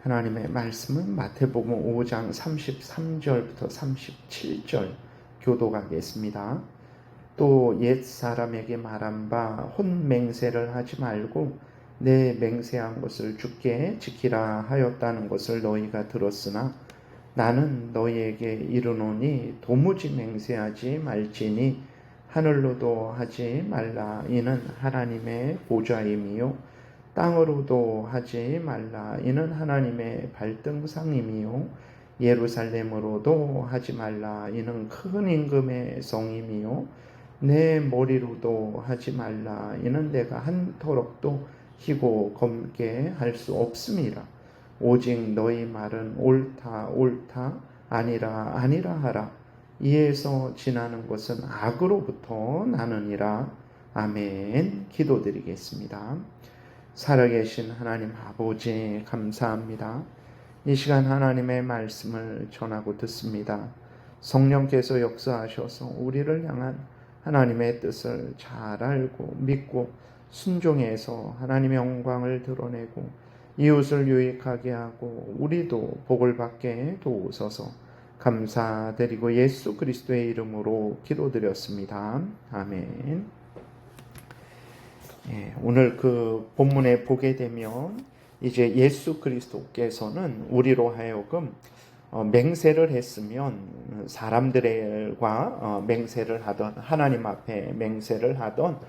하나님의 말씀은 마태복음 5장 33절부터 37절 교도하겠습니다. 또 옛사람에게 말한 바 혼맹세를 하지 말고 내 맹세한 것을 주께 지키라 하였다는 것을 너희가 들었으나 나는 너희에게 이르노니 도무지 맹세하지 말지니 하늘로도 하지 말라. 이는 하나님의 보좌임이요 땅으로도 하지 말라. 이는 하나님의 발등상임이요 예루살렘으로도 하지 말라. 이는 큰 임금의 성임이요 내 머리로도 하지 말라. 이는 내가 한 터럭도 희고 검게 할 수 없음이라. 오직 너희 말은 옳다 옳다 아니라 아니라 하라. 이에서 지나는 것은 악으로부터 나느니라. 아멘. 기도드리겠습니다. 살아계신 하나님 아버지 감사합니다. 이 시간 하나님의 말씀을 전하고 듣습니다. 성령께서 역사하셔서 우리를 향한 하나님의 뜻을 잘 알고 믿고 순종해서 하나님의 영광을 드러내고 이웃을 유익하게 하고 우리도 복을 받게 도우소서. 감사드리고 예수 그리스도의 이름으로 기도드렸습니다. 아멘. 오늘 그 본문에 보게 되면 이제 예수 그리스도께서는 우리로 하여금 맹세를 했으면 사람들과 맹세를 하던 하나님 앞에 맹세를 하던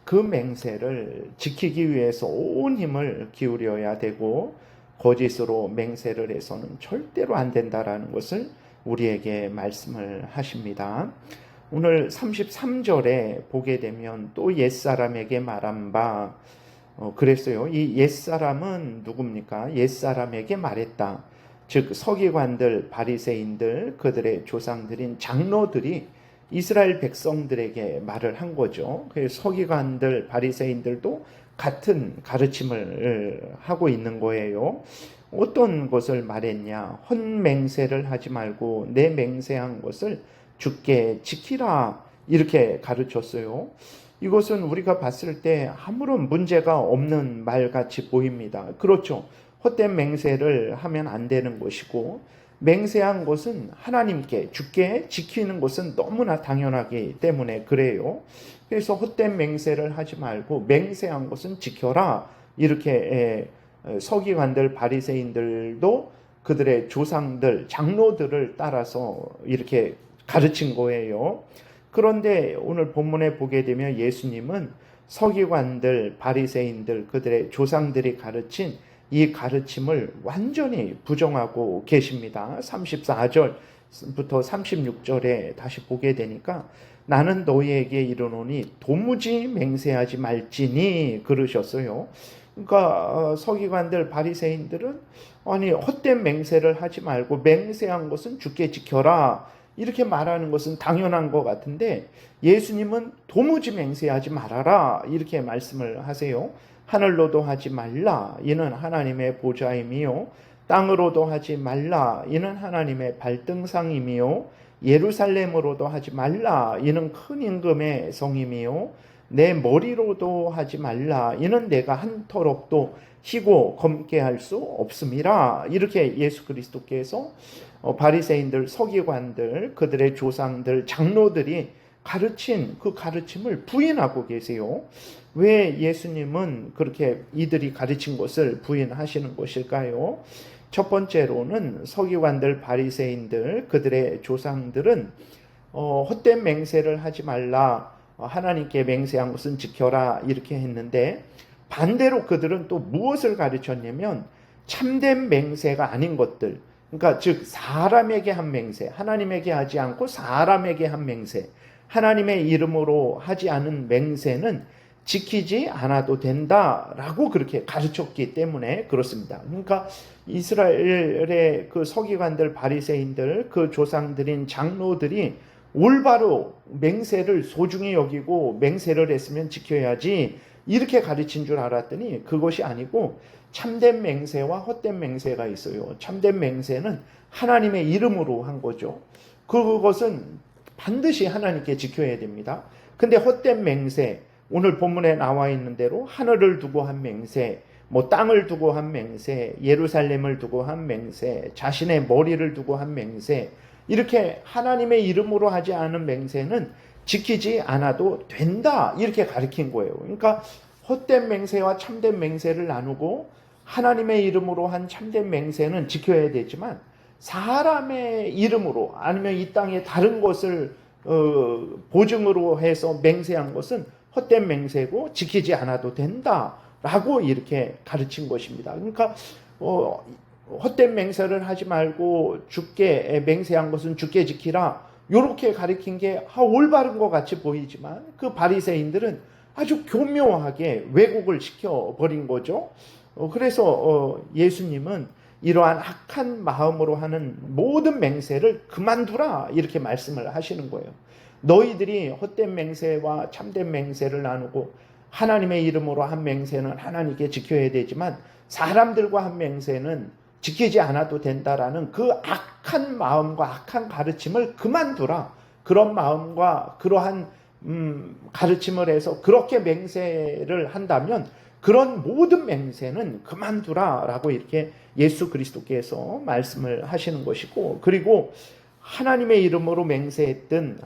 그 맹세를 지키기 위해서 온 힘을 기울여야 되고 거짓으로 맹세를 해서는 절대로 안 된다라는 것을 우리에게 말씀을 하십니다. 오늘 33절에 보게 되면 또 옛사람에게 말한 바 그랬어요. 이 옛사람은 누굽니까? 옛사람에게 말했다. 즉 서기관들, 바리새인들, 그들의 조상들인 장로들이 이스라엘 백성들에게 말을 한 거죠. 그래서 서기관들, 바리새인들도 같은 가르침을 하고 있는 거예요. 어떤 것을 말했냐? 헛맹세를 하지 말고 내 맹세한 것을 주께 지키라 이렇게 가르쳤어요. 이것은 우리가 봤을 때 아무런 문제가 없는 말같이 보입니다. 그렇죠. 헛된 맹세를 하면 안 되는 것이고 맹세한 것은 하나님께 주께 지키는 것은 너무나 당연하기 때문에 그래요. 그래서 헛된 맹세를 하지 말고 맹세한 것은 지켜라 이렇게 서기관들 바리새인들도 그들의 조상들 장로들을 따라서 이렇게 가르친 거예요. 그런데 오늘 본문에 보게 되면 예수님은 서기관들, 바리새인들, 그들의 조상들이 가르친 이 가르침을 완전히 부정하고 계십니다. 34절부터 36절에 다시 보게 되니까 나는 너희에게 이르노니 도무지 맹세하지 말지니 그러셨어요. 그러니까 서기관들, 바리새인들은 아니 헛된 맹세를 하지 말고 맹세한 것은 주께 지켜라 이렇게 말하는 것은 당연한 것 같은데 예수님은 도무지 맹세하지 말아라 이렇게 말씀을 하세요. 하늘로도 하지 말라 이는 하나님의 보좌임이요 땅으로도 하지 말라 이는 하나님의 발등상임이요 예루살렘으로도 하지 말라 이는 큰 임금의 성임이요 내 머리로도 하지 말라 이는 내가 한 터럭도 희고 검게 할 수 없음이라 이렇게 예수 그리스도께서 바리새인들, 서기관들, 그들의 조상들, 장로들이 가르친 그 가르침을 부인하고 계세요. 왜 예수님은 그렇게 이들이 가르친 것을 부인하시는 것일까요? 첫 번째로는 서기관들, 바리새인들, 그들의 조상들은 헛된 맹세를 하지 말라, 하나님께 맹세한 것은 지켜라 이렇게 했는데 반대로 그들은 또 무엇을 가르쳤냐면 참된 맹세가 아닌 것들, 그러니까 즉 사람에게 한 맹세, 하나님에게 하지 않고 사람에게 한 맹세, 하나님의 이름으로 하지 않은 맹세는 지키지 않아도 된다라고 그렇게 가르쳤기 때문에 그렇습니다. 그러니까 이스라엘의 그 서기관들, 바리새인들, 그 조상들인 장로들이 올바로 맹세를 소중히 여기고 맹세를 했으면 지켜야지 이렇게 가르친 줄 알았더니 그것이 아니고 참된 맹세와 헛된 맹세가 있어요. 참된 맹세는 하나님의 이름으로 한 거죠. 그것은 반드시 하나님께 지켜야 됩니다. 근데 헛된 맹세, 오늘 본문에 나와 있는 대로 하늘을 두고 한 맹세, 뭐 땅을 두고 한 맹세, 예루살렘을 두고 한 맹세, 자신의 머리를 두고 한 맹세, 이렇게 하나님의 이름으로 하지 않은 맹세는 지키지 않아도 된다, 이렇게 가르친 거예요. 그러니까 헛된 맹세와 참된 맹세를 나누고 하나님의 이름으로 한 참된 맹세는 지켜야 되지만 사람의 이름으로 아니면 이 땅의 다른 것을 보증으로 해서 맹세한 것은 헛된 맹세고 지키지 않아도 된다라고 이렇게 가르친 것입니다. 그러니까 헛된 맹세를 하지 말고 주께 맹세한 것은 주께 지키라, 이렇게 가르친 게 올바른 것 같이 보이지만 그 바리새인들은 아주 교묘하게 왜곡을 시켜버린 거죠. 그래서 예수님은 이러한 악한 마음으로 하는 모든 맹세를 그만두라, 이렇게 말씀을 하시는 거예요. 너희들이 헛된 맹세와 참된 맹세를 나누고 하나님의 이름으로 한 맹세는 하나님께 지켜야 되지만 사람들과 한 맹세는 지키지 않아도 된다라는 그 악한 마음과 악한 가르침을 그만두라. 그런 마음과 그러한 가르침을 해서 그렇게 맹세를 한다면 그런 모든 맹세는 그만두라라고 이렇게 예수 그리스도께서 말씀을 하시는 것이고, 그리고 하나님의 이름으로 맹세했든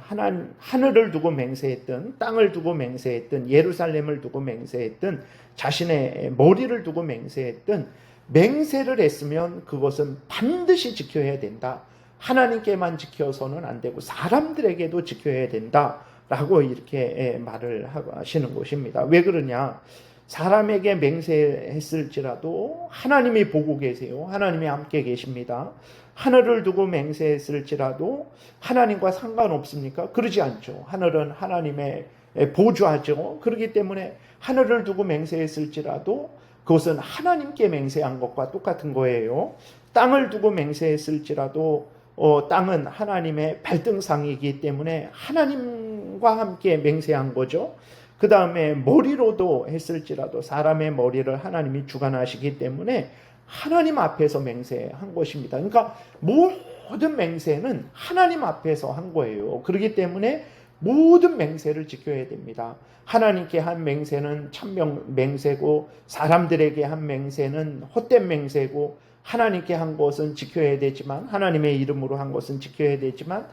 하늘을 두고 맹세했든 땅을 두고 맹세했든 예루살렘을 두고 맹세했든 자신의 머리를 두고 맹세했든 맹세를 했으면 그것은 반드시 지켜야 된다. 하나님께만 지켜서는 안 되고 사람들에게도 지켜야 된다라고 이렇게 말을 하시는 것입니다. 왜 그러냐? 사람에게 맹세했을지라도 하나님이 보고 계세요. 하나님이 함께 계십니다. 하늘을 두고 맹세했을지라도 하나님과 상관없습니까? 그러지 않죠. 하늘은 하나님의 보좌죠. 그렇기 때문에 하늘을 두고 맹세했을지라도 그것은 하나님께 맹세한 것과 똑같은 거예요. 땅을 두고 맹세했을지라도 땅은 하나님의 발등상이기 때문에 하나님과 함께 맹세한 거죠. 그 다음에 머리로도 했을지라도 사람의 머리를 하나님이 주관하시기 때문에 하나님 앞에서 맹세한 것입니다. 그러니까 모든 맹세는 하나님 앞에서 한 거예요. 그렇기 때문에 모든 맹세를 지켜야 됩니다. 하나님께 한 맹세는 참 맹세고 사람들에게 한 맹세는 헛된 맹세고, 하나님께 한 것은 지켜야 되지만 하나님의 이름으로 한 것은 지켜야 되지만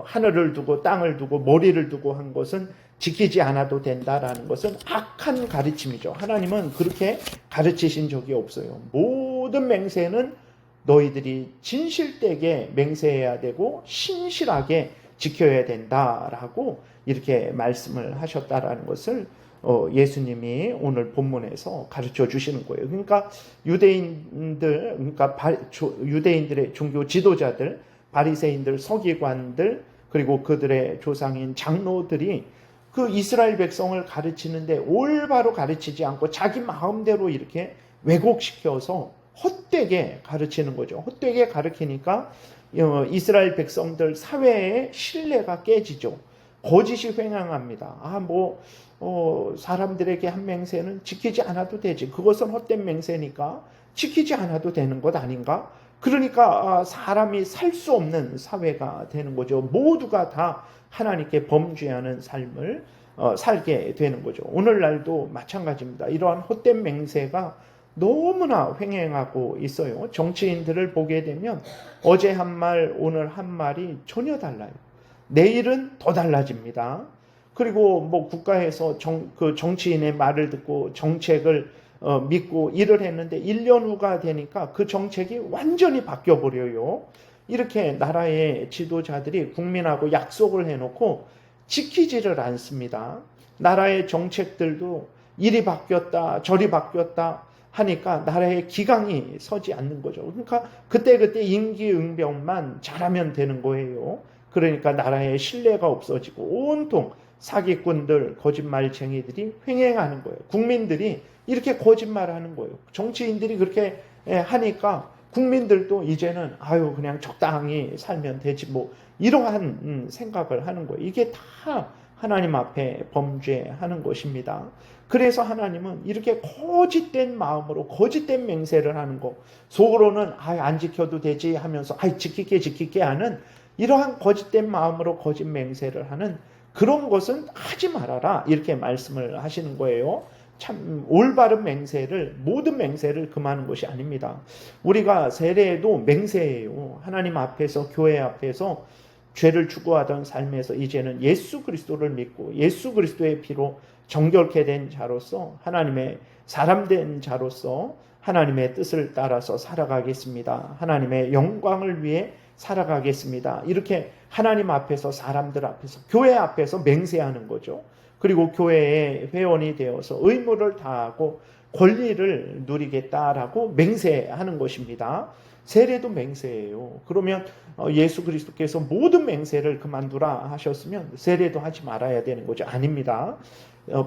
하늘을 두고 땅을 두고 머리를 두고 한 것은 지키지 않아도 된다라는 것은 악한 가르침이죠. 하나님은 그렇게 가르치신 적이 없어요. 모든 맹세는 너희들이 진실되게 맹세해야 되고 신실하게 지켜야 된다라고 이렇게 말씀을 하셨다라는 것을 예수님이 오늘 본문에서 가르쳐 주시는 거예요. 그러니까 유대인들의 종교 지도자들, 바리새인들, 서기관들, 그리고 그들의 조상인 장로들이 그 이스라엘 백성을 가르치는데 올바로 가르치지 않고 자기 마음대로 이렇게 왜곡시켜서 헛되게 가르치는 거죠. 헛되게 가르치니까 이스라엘 백성들 사회의 신뢰가 깨지죠. 거짓이 횡행합니다. 사람들에게 한 맹세는 지키지 않아도 되지. 그것은 헛된 맹세니까 지키지 않아도 되는 것 아닌가? 그러니까 사람이 살 수 없는 사회가 되는 거죠. 모두가 다 하나님께 범죄하는 삶을 살게 되는 거죠. 오늘날도 마찬가지입니다. 이러한 헛된 맹세가 너무나 횡행하고 있어요. 정치인들을 보게 되면 어제 한 말, 오늘 한 말이 전혀 달라요. 내일은 더 달라집니다. 그리고 국가에서 그 정치인의 말을 듣고 정책을 믿고 일을 했는데 1년 후가 되니까 그 정책이 완전히 바뀌어버려요. 이렇게 나라의 지도자들이 국민하고 약속을 해놓고 지키지를 않습니다. 나라의 정책들도 이리 바뀌었다 저리 바뀌었다 하니까 나라의 기강이 서지 않는 거죠. 그러니까 그때그때 임기응변만 잘하면 되는 거예요. 그러니까 나라의 신뢰가 없어지고 온통 사기꾼들, 거짓말쟁이들이 횡행하는 거예요. 국민들이 이렇게 거짓말하는 거예요. 정치인들이 그렇게 하니까 국민들도 이제는 그냥 적당히 살면 되지 이러한 생각을 하는 거예요. 이게 다 하나님 앞에 범죄하는 것입니다. 그래서 하나님은 이렇게 거짓된 마음으로 거짓된 맹세를 하는 거, 속으로는 안 지켜도 되지 하면서 지킬게 하는 이러한 거짓된 마음으로 거짓 맹세를 하는 그런 것은 하지 말아라, 이렇게 말씀을 하시는 거예요. 참 올바른 맹세를, 모든 맹세를 금하는 것이 아닙니다. 우리가 세례도 맹세예요. 하나님 앞에서, 교회 앞에서 죄를 추구하던 삶에서 이제는 예수 그리스도를 믿고 예수 그리스도의 피로 정결케 된 자로서, 하나님의 사람 된 자로서 하나님의 뜻을 따라서 살아가겠습니다. 하나님의 영광을 위해 살아가겠습니다. 이렇게 하나님 앞에서, 사람들 앞에서, 교회 앞에서 맹세하는 거죠. 그리고 교회의 회원이 되어서 의무를 다하고 권리를 누리겠다라고 맹세하는 것입니다. 세례도 맹세예요. 그러면 예수 그리스도께서 모든 맹세를 그만두라 하셨으면 세례도 하지 말아야 되는 거죠. 아닙니다.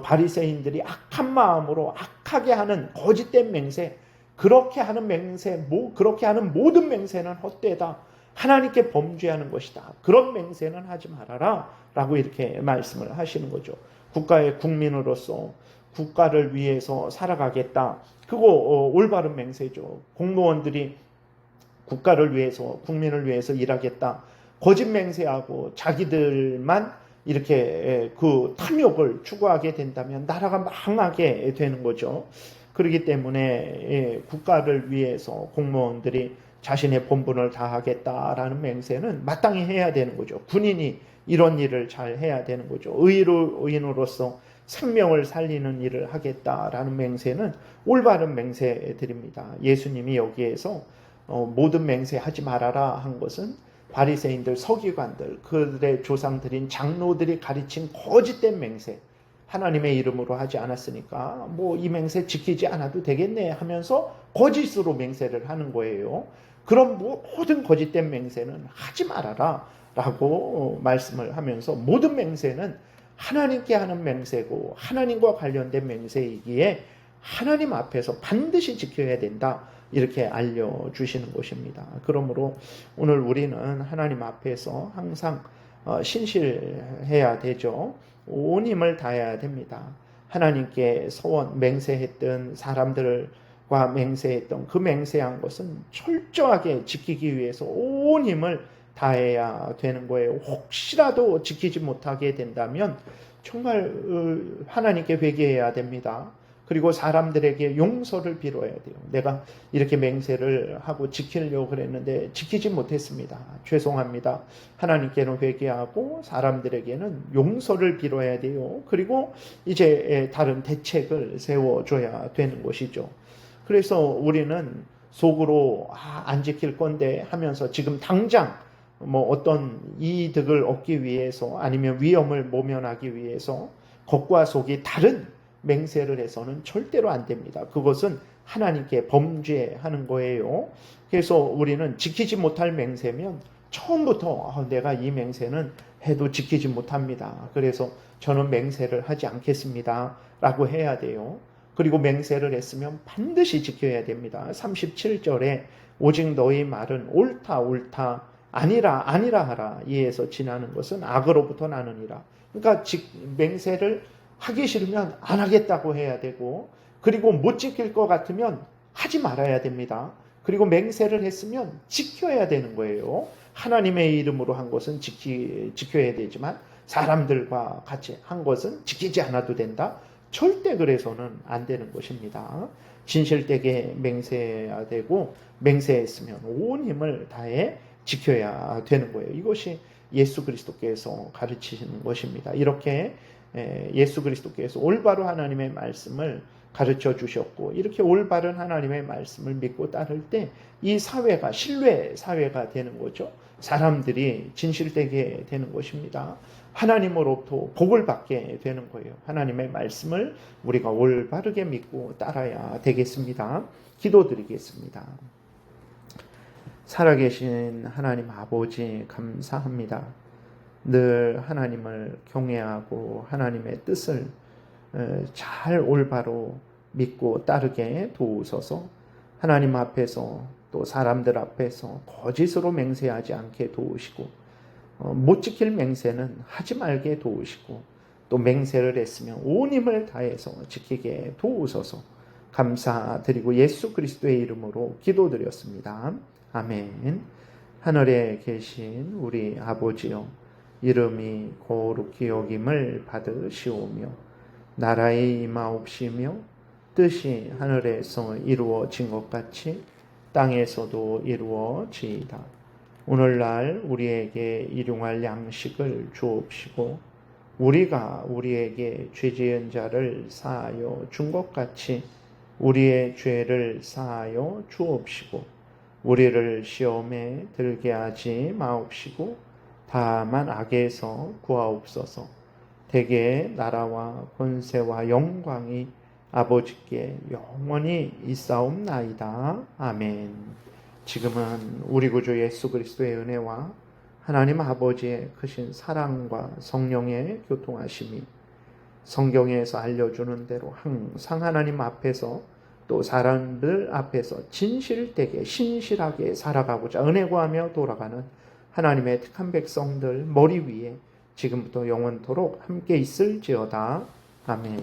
바리새인들이 악한 마음으로 악하게 하는 거짓된 맹세, 그렇게 하는 맹세, 그렇게 하는 모든 맹세는 헛되다. 하나님께 범죄하는 것이다. 그런 맹세는 하지 말아라 라고 이렇게 말씀을 하시는 거죠. 국가의 국민으로서 국가를 위해서 살아가겠다. 그거 올바른 맹세죠. 공무원들이 국가를 위해서, 국민을 위해서 일하겠다. 거짓 맹세하고 자기들만 이렇게 그 탐욕을 추구하게 된다면 나라가 망하게 되는 거죠. 그렇기 때문에 국가를 위해서 공무원들이 자신의 본분을 다하겠다라는 맹세는 마땅히 해야 되는 거죠. 군인이 이런 일을 잘 해야 되는 거죠. 의인으로서 생명을 살리는 일을 하겠다라는 맹세는 올바른 맹세들입니다. 예수님이 여기에서 모든 맹세하지 말아라 한 것은 바리새인들, 서기관들, 그들의 조상들인 장로들이 가르친 거짓된 맹세, 하나님의 이름으로 하지 않았으니까 뭐 이 맹세 지키지 않아도 되겠네 하면서 거짓으로 맹세를 하는 거예요. 그런 모든 거짓된 맹세는 하지 말아라 라고 말씀을 하면서, 모든 맹세는 하나님께 하는 맹세고 하나님과 관련된 맹세이기에 하나님 앞에서 반드시 지켜야 된다, 이렇게 알려주시는 것입니다. 그러므로 오늘 우리는 하나님 앞에서 항상 신실해야 되죠. 온 힘을 다해야 됩니다. 하나님께 서원 맹세했던 사람들과 맹세했던 그 맹세한 것은 철저하게 지키기 위해서 온 힘을 다해야 되는 거예요. 혹시라도 지키지 못하게 된다면 정말 하나님께 회개해야 됩니다. 그리고 사람들에게 용서를 빌어야 돼요. 내가 이렇게 맹세를 하고 지키려고 그랬는데 지키지 못했습니다. 죄송합니다. 하나님께는 회개하고 사람들에게는 용서를 빌어야 돼요. 그리고 이제 다른 대책을 세워줘야 되는 것이죠. 그래서 우리는 속으로 안 지킬 건데 하면서 지금 당장 뭐 어떤 이득을 얻기 위해서, 아니면 위험을 모면하기 위해서 겉과 속이 다른 맹세를 해서는 절대로 안 됩니다. 그것은 하나님께 범죄하는 거예요. 그래서 우리는 지키지 못할 맹세면 처음부터 내가 이 맹세는 해도 지키지 못합니다. 그래서 저는 맹세를 하지 않겠습니다 라고 해야 돼요. 그리고 맹세를 했으면 반드시 지켜야 됩니다. 37절에 오직 너희 말은 옳다 옳다 아니라 아니라 하라, 이에서 지나는 것은 악으로부터 나느니라. 그러니까 맹세를 하기 싫으면 안 하겠다고 해야 되고, 그리고 못 지킬 것 같으면 하지 말아야 됩니다. 그리고 맹세를 했으면 지켜야 되는 거예요. 하나님의 이름으로 한 것은 지켜야 되지만 사람들과 같이 한 것은 지키지 않아도 된다. 절대 그래서는 안 되는 것입니다. 진실되게 맹세해야 되고, 맹세했으면 온 힘을 다해 지켜야 되는 거예요. 이것이 예수 그리스도께서 가르치시는 것입니다. 이렇게 예수 그리스도께서 올바로 하나님의 말씀을 가르쳐 주셨고, 이렇게 올바른 하나님의 말씀을 믿고 따를 때 이 사회가 신뢰 사회가 되는 거죠. 사람들이 진실되게 되는 것입니다. 하나님으로부터 복을 받게 되는 거예요. 하나님의 말씀을 우리가 올바르게 믿고 따라야 되겠습니다. 기도드리겠습니다. 살아계신 하나님 아버지, 감사합니다. 늘 하나님을 경외하고 하나님의 뜻을 잘 올바로 믿고 따르게 도우소서. 하나님 앞에서 또 사람들 앞에서 거짓으로 맹세하지 않게 도우시고, 못 지킬 맹세는 하지 말게 도우시고, 또 맹세를 했으면 온 힘을 다해서 지키게 도우소서. 감사드리고 예수 그리스도의 이름으로 기도드렸습니다. 아멘. 하늘에 계신 우리 아버지여, 이름이 거룩히 여김을 받으시오며 나라의 임하옵시며 뜻이 하늘에서 이루어진 것 같이 땅에서도 이루어지이다. 오늘날 우리에게 일용할 양식을 주옵시고 우리가 우리에게 죄 지은 자를 사하여 준 것 같이 우리의 죄를 사하여 주옵시고 우리를 시험에 들게 하지 마옵시고 다만 악에서 구하옵소서. 대개 나라와 권세와 영광이 아버지께 영원히 있사옵나이다. 아멘. 지금은 우리 구주 예수 그리스도의 은혜와 하나님 아버지의 크신 사랑과 성령의 교통하심이 성경에서 알려주는 대로 항상 하나님 앞에서 또 사람들 앞에서 진실되게 신실하게 살아가고자 은혜 구하며 돌아가는 하나님의 택한 백성들 머리 위에 지금부터 영원토록 함께 있을지어다. 아멘.